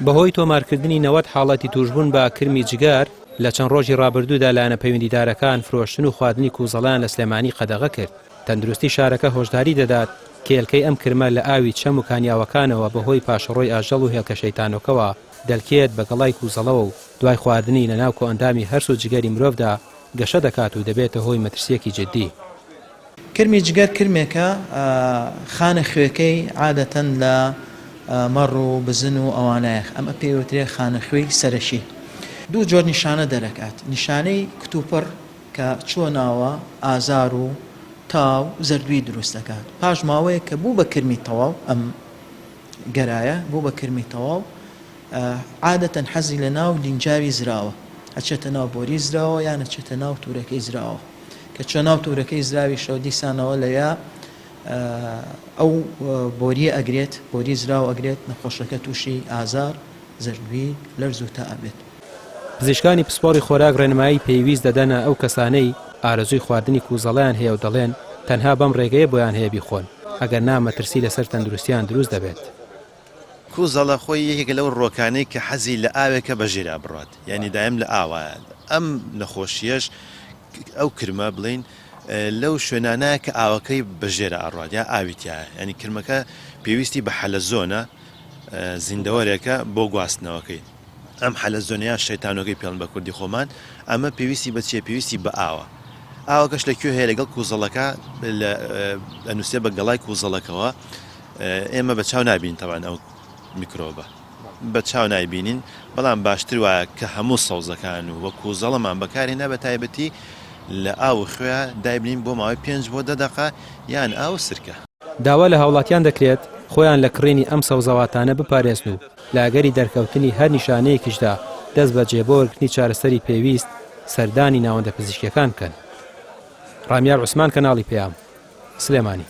بەهۆی تۆمارکردنی 90 حاڵەتی توشبوون بە کرمی جگار لە چەند ڕۆژی ڕابردوودا لایەنە پەیوەندیدارەکان فرۆشتن و خواردنی کووزەڵان لە سلێمانی قەدەغە کرد. تەندروستی شارەکە هۆشداری دەدات کێلکەی ئەم کرمە لە ئاوی چەم و کانیاوەکانەوە بەهۆی پاشەڕۆی ئاژەڵ و هێڵکە شەیتانۆکەوە دەلکێت بە گەڵای کووزەڵەوە و دوای خواردنی لە ناو کۆئەندامی هەرس و جگەری مرۆڤدا گەشە دەکات و دەبێتە هۆی مەترسیەکی جددی. کرمی جگەر کرمێکە خانە خوێکەی عادەتەن لە مەڕ و بزن و ئەوانایە ئەمە پێوترێ خانە خوێی سەرەشی. دوو جۆر نیشانە دەرەکات. نیشانەی کتوپڕ کە چۆناوە ئازار و تاو زەردوی دروست دەکات. پاش ماوەیە کە بوو بە کرمی تەواو ئەم گەرایە بوو بە کرمی تەواو عادەتەن حەزی لە ناو لینجاوی زراوە ئەچێتە ناو بۆری زراوە یان ئەچێتە ناو تورەکەی زراوە کە چۆن ناو تورەکەی زراوی شەو دیسانەوە لەیە ئەو بۆریە ئەگرێت بۆری زراوە ئەگرێت نەخۆشەکە تووشی ئازار زەردوی لەرز و تا ئەبێت. پزیشکانی پسپۆڕی خۆراک ڕێنمایی پێویست دەدەنە ئەو کەسانەی ئارەزووی خواردنی کووزەڵیان هەیە و دەڵێن تەنها بەم ڕێگەیە بۆیان هەیە بیخۆن ئەگەر نا مەترسی لەسەر تەندروستیان دروست دەبێت. کووزەڵە خۆی یەکێکە لەو ڕۆکانەی کە حەزی لە ئاوێکە بەژێرا بڕات یعنی دایم لە ئاوایە ئەم نەخۆشیەش ئەو کرمە بڵین لەو شوێنانە کە ئاوەکەی بەژێرە ئاڕات یا ئاویتیایە ینی کرمەکە پێویستی بە حەلەزۆنە زیندەوەرێکە بۆ گواستنەوەکەی ئەم حەلەزۆنەیە شەیتانۆکەی پێڵن بە کوردی خۆمان ئەمە پێویستی بەچیە پێویستی بە ئاوە ئاوەکەش لەکوێ هەیە لەگەڵ کووزەڵەکە ئەنووسێ بە گەڵای کووزەڵەکەوە ئێمە بە چاو نابین تەوان ئەو میکرۆبە بە چاو نایبینین بەڵام باشتر وایە کە هەموو سەوزەکان و وە کووزەڵەمان بەکارێنە بە تایبەتی لە ئاو خوێ دایبنین بۆ ماوەی 5 بۆ 10 دقە یان ئاو سرکە. داوا لە هاوڵاتیان دەکرێت خۆیان لە کڕینی ئەم سەوزەواتانە بپارێزن و لاگەری دەرکەوتنی هەر نیشانەیەکیشدا دەست بە جێبۆرکردنی چارەسەری پێویست سەردانی ناوەندە پزیشکیەکان بکەن. ڕامیار عوسمان کەناڵی پێیام سلێمانی.